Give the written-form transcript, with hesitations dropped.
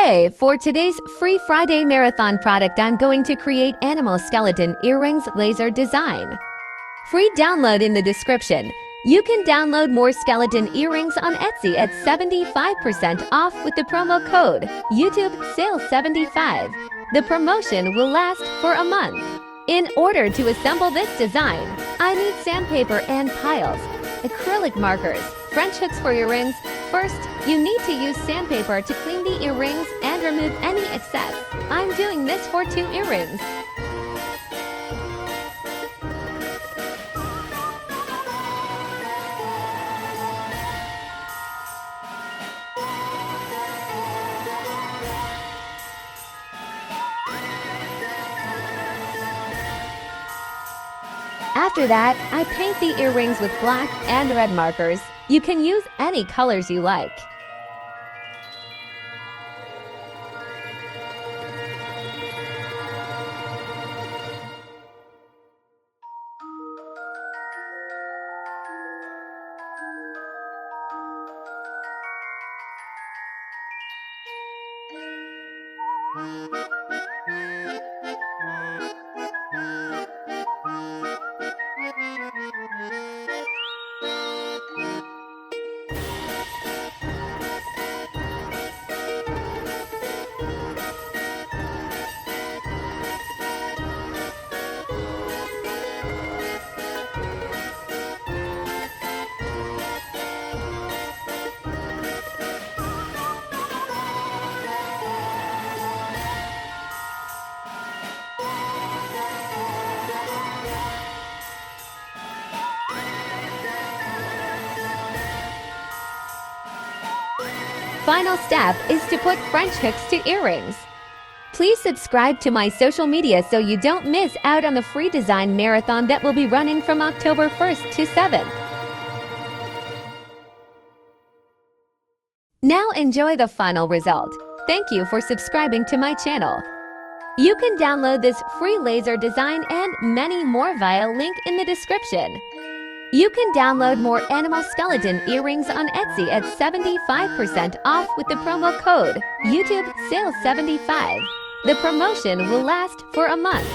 Okay, for today's Free Friday Marathon product, I'm going to create animal skeleton earrings laser design. Free download in the description. You can download more skeleton earrings on Etsy at 75% off with the promo code YouTube Sale 75. The promotion will last for a month. In order to assemble this design, I need sandpaper and piles, acrylic markers, French hooks for earrings. First, you need to use sandpaper to clean the earrings and remove any excess. I'm doing this for 2 earrings. After that, I paint the earrings with black and red markers. You can use any colors you like. Final step is to put French hooks to earrings. Please subscribe to my social media so you don't miss out on the free design marathon that will be running from October 1st to 7th. Now enjoy the final result. Thank you for subscribing to my channel. You can download this free laser design and many more via link in the description. You can download more animal skeleton earrings on Etsy at 75% off with the promo code YouTube Sale 75. The promotion will last for a month.